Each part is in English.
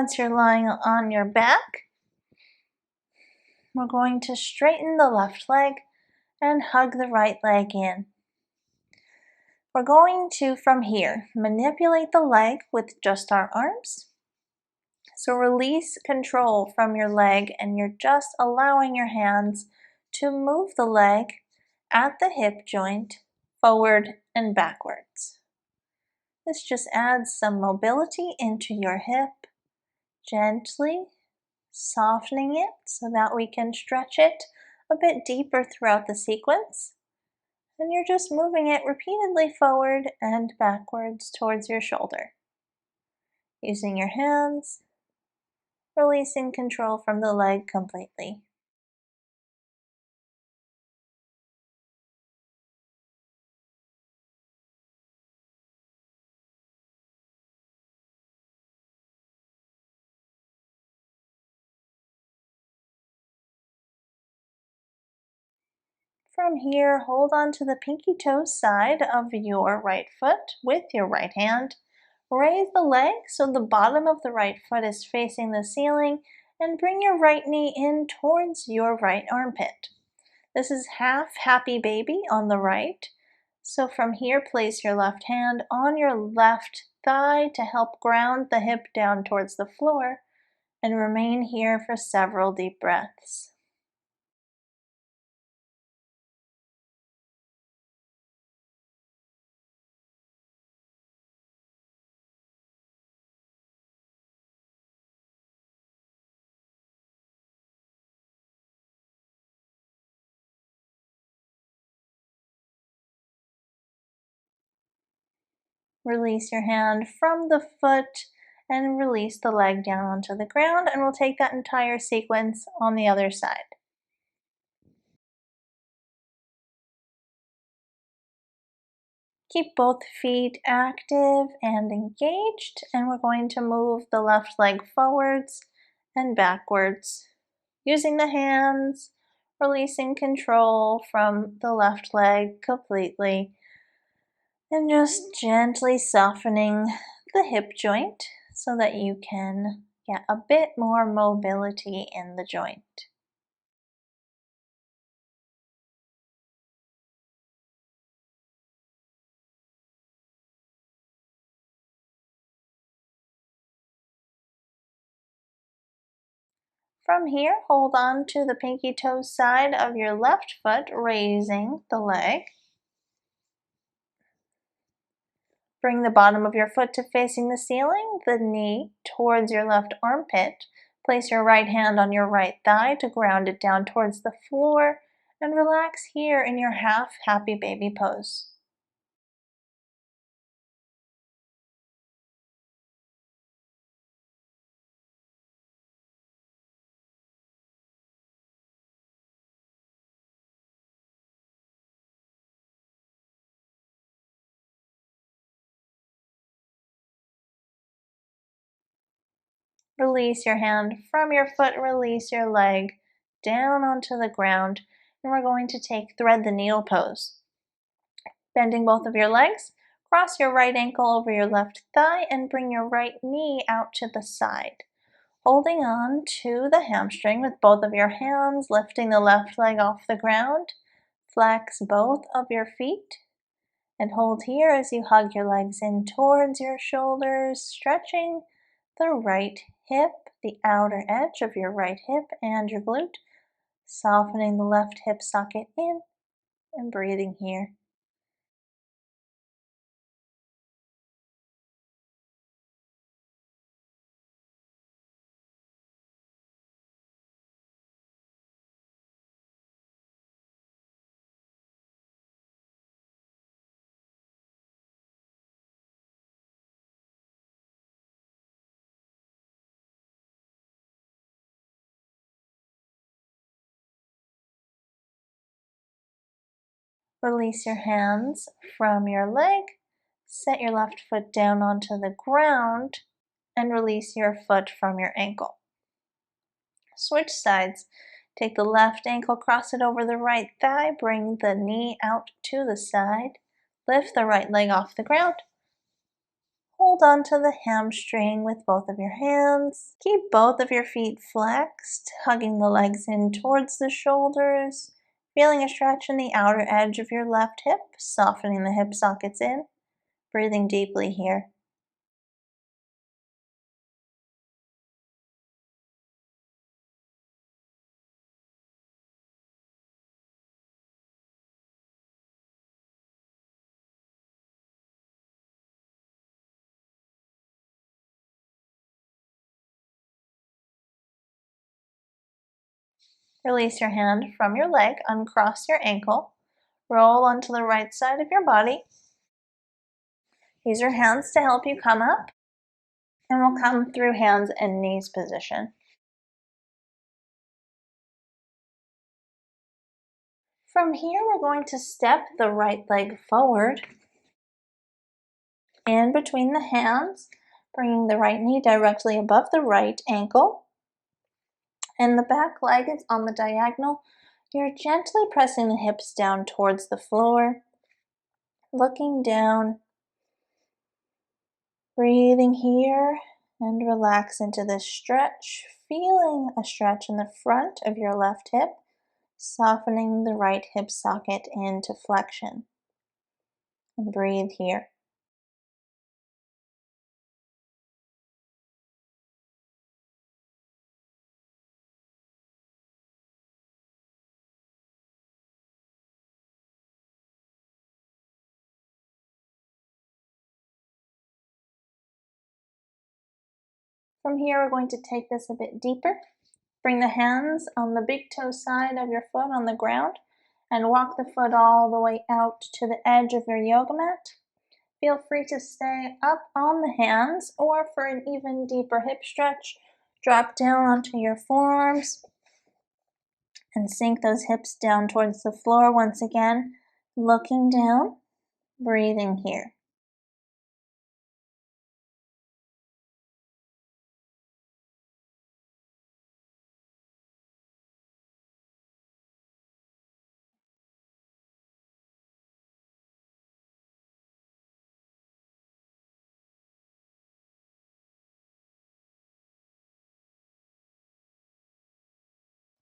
Once you're lying on your back, we're going to straighten the left leg and hug the right leg in. We're going to, from here, manipulate the leg with just our arms. So release control from your leg and you're just allowing your hands to move the leg at the hip joint forward and backwards. This just adds some mobility into your hip, gently softening it so that we can stretch it a bit deeper throughout the sequence. And you're just moving it repeatedly forward and backwards towards your shoulder. Using your hands, releasing control from the leg completely. From here, hold on to the pinky toe side of your right foot with your right hand. Raise the leg so the bottom of the right foot is facing the ceiling and bring your right knee in towards your right armpit. This is half happy baby on the right. So from here, place your left hand on your left thigh to help ground the hip down towards the floor and remain here for several deep breaths. Release your hand from the foot and release the leg down onto the ground, and we'll take that entire sequence on the other side. Keep both feet active and engaged, and we're going to move the left leg forwards and backwards. Using the hands, releasing control from the left leg completely, and just gently softening the hip joint so that you can get a bit more mobility in the joint. From here, hold on to the pinky toe side of your left foot, raising the leg. Bring the bottom of your foot to facing the ceiling, the knee towards your left armpit. Place your right hand on your right thigh to ground it down towards the floor, and relax here in your half happy baby pose. Release your hand from your foot, release your leg down onto the ground, and we're going to take thread the needle pose. Bending both of your legs, cross your right ankle over your left thigh and bring your right knee out to the side. Holding on to the hamstring with both of your hands, lifting the left leg off the ground. Flex both of your feet and hold here as you hug your legs in towards your shoulders, stretching the right hip, the outer edge of your right hip and your glute, softening the left hip socket in and breathing here. Release your hands from your leg, set your left foot down onto the ground, and release your foot from your ankle. Switch sides. Take the left ankle, cross it over the right thigh, bring the knee out to the side, lift the right leg off the ground. Hold on to the hamstring with both of your hands. Keep both of your feet flexed, hugging the legs in towards the shoulders, feeling a stretch in the outer edge of your left hip, softening the hip sockets in. Breathing deeply here. Release your hand from your leg, uncross your ankle, roll onto the right side of your body. Use your hands to help you come up, and we'll come through hands and knees position. From here, we're going to step the right leg forward, in between the hands, bringing the right knee directly above the right ankle, and the back leg is on the diagonal. You're gently pressing the hips down towards the floor, looking down, breathing here, and relax into this stretch, feeling a stretch in the front of your left hip, softening the right hip socket into flexion. And breathe here. From here, we're going to take this a bit deeper. Bring the hands on the big toe side of your foot on the ground and walk the foot all the way out to the edge of your yoga mat. Feel free to stay up on the hands, or for an even deeper hip stretch, drop down onto your forearms and sink those hips down towards the floor once again, looking down, breathing here.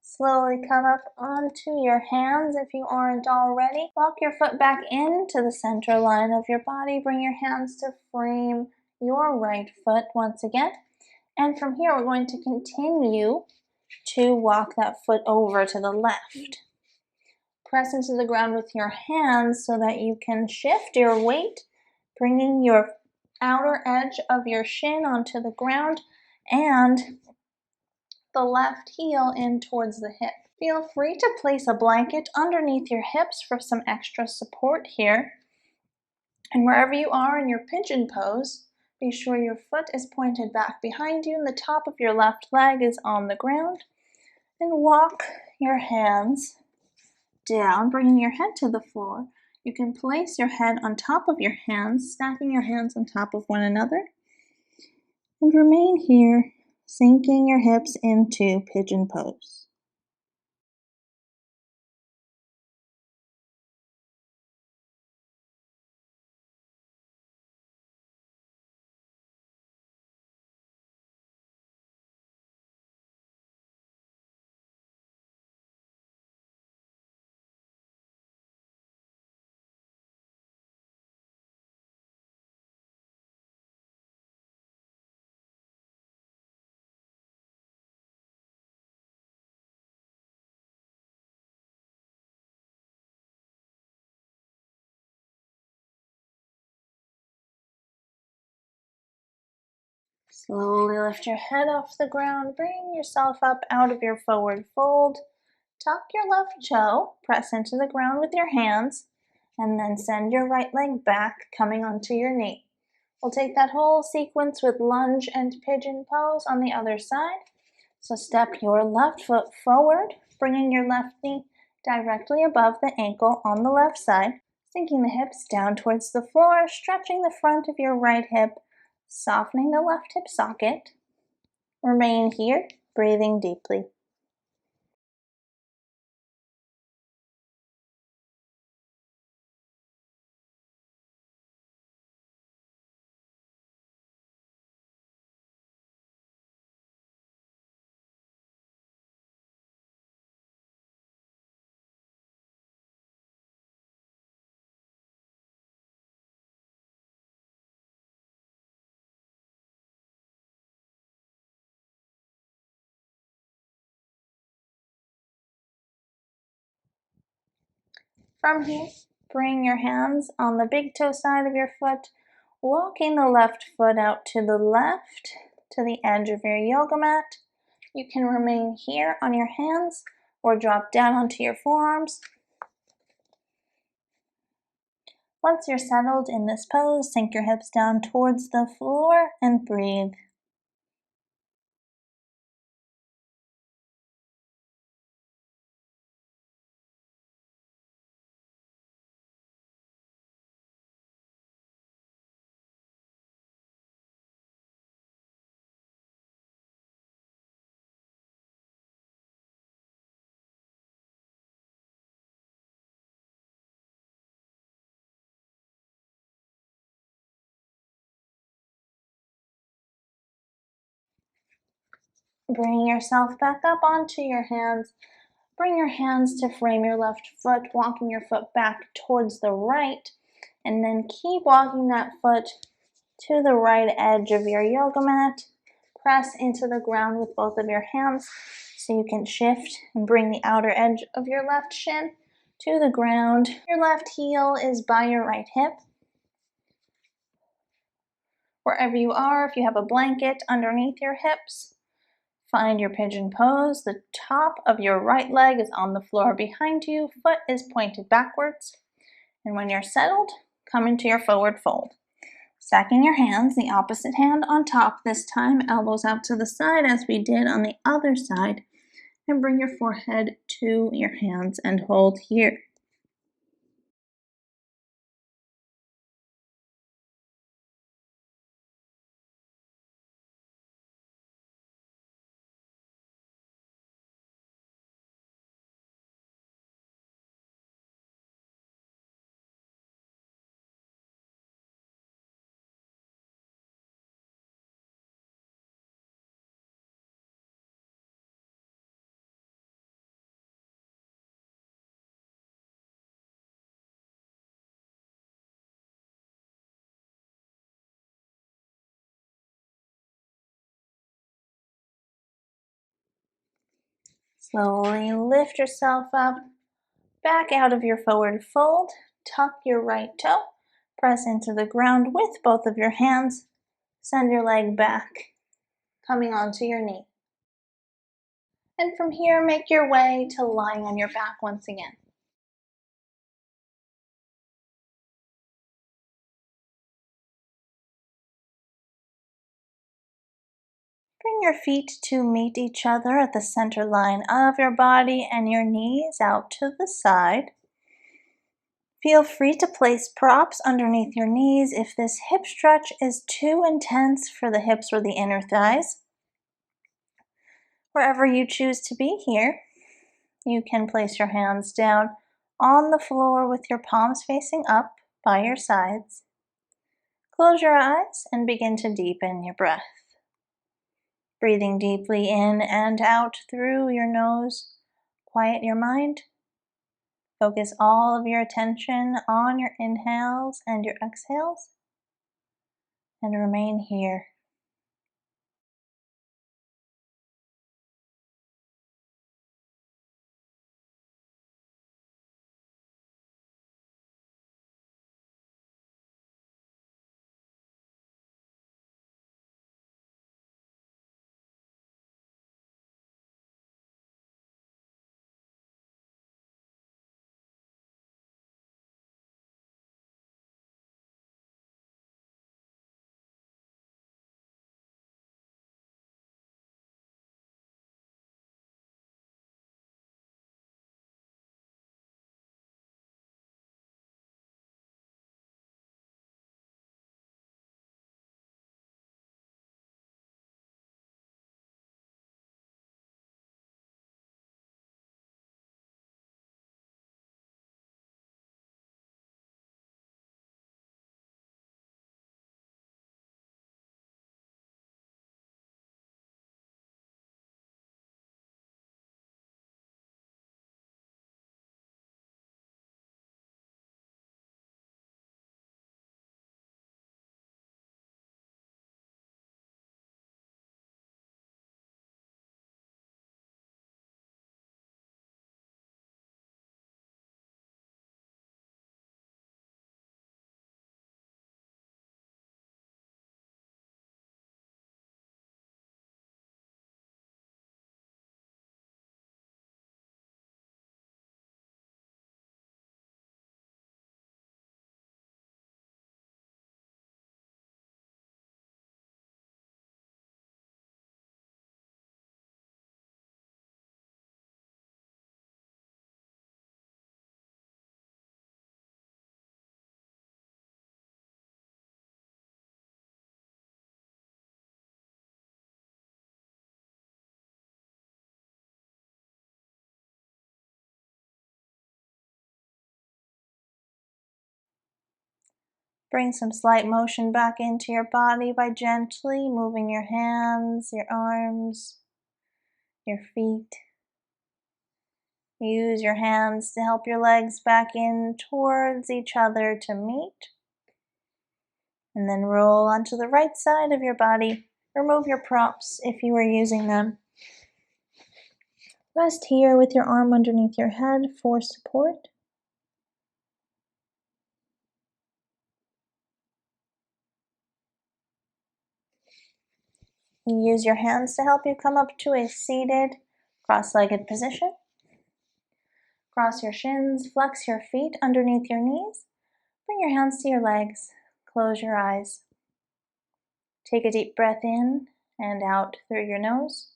Slowly come up onto your hands if you aren't already. Walk your foot back into the center line of your body. Bring your hands to frame your right foot once again. And from here, we're going to continue to walk that foot over to the left. Press into the ground with your hands so that you can shift your weight, bringing your outer edge of your shin onto the ground and the left heel in towards the hip. Feel free to place a blanket underneath your hips for some extra support here. And wherever you are in your pigeon pose, be sure your foot is pointed back behind you and the top of your left leg is on the ground. And walk your hands down, bringing your head to the floor. You can place your head on top of your hands, stacking your hands on top of one another. And remain here, sinking your hips into pigeon pose. Slowly lift your head off the ground, bring yourself up out of your forward fold. Tuck your left toe, press into the ground with your hands, and then send your right leg back, coming onto your knee. We'll take that whole sequence with lunge and pigeon pose on the other side. So step your left foot forward, bringing your left knee directly above the ankle on the left side, sinking the hips down towards the floor, stretching the front of your right hip, softening the left hip socket. Remain here, breathing deeply. From here, bring your hands on the big toe side of your foot, walking the left foot out to the left, to the edge of your yoga mat. You can remain here on your hands or drop down onto your forearms. Once you're settled in this pose, sink your hips down towards the floor and breathe. Bring yourself back up onto your hands. Bring your hands to frame your left foot, walking your foot back towards the right, and then keep walking that foot to the right edge of your yoga mat. Press into the ground with both of your hands so you can shift and bring the outer edge of your left shin to the ground. Your left heel is by your right hip. Wherever you are, if you have a blanket underneath your hips, find your pigeon pose. The top of your right leg is on the floor behind you, foot is pointed backwards. And when you're settled, come into your forward fold. Stacking your hands, the opposite hand on top this time, elbows out to the side as we did on the other side, and bring your forehead to your hands and hold here. Slowly lift yourself up, back out of your forward fold, tuck your right toe, press into the ground with both of your hands, send your leg back, coming onto your knee. And from here, make your way to lying on your back once again. Bring your feet to meet each other at the center line of your body and your knees out to the side. Feel free to place props underneath your knees if this hip stretch is too intense for the hips or the inner thighs. Wherever you choose to be here, you can place your hands down on the floor with your palms facing up by your sides. Close your eyes and begin to deepen your breath. Breathing deeply in and out through your nose. Quiet your mind. Focus all of your attention on your inhales and your exhales. And remain here. Bring some slight motion back into your body by gently moving your hands, your arms, your feet. Use your hands to help your legs back in towards each other to meet. And then roll onto the right side of your body. Remove your props if you were using them. Rest here with your arm underneath your head for support. Use your hands to help you come up to a seated, cross-legged position. Cross your shins, flex your feet underneath your knees. Bring your hands to your legs. Close your eyes. Take a deep breath in and out through your nose.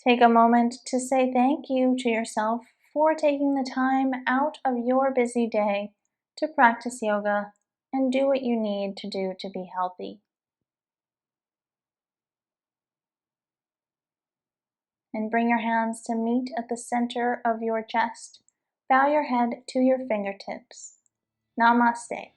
Take a moment to say thank you to yourself for taking the time out of your busy day to practice yoga and do what you need to do to be healthy. And bring your hands to meet at the center of your chest. Bow your head to your fingertips. Namaste.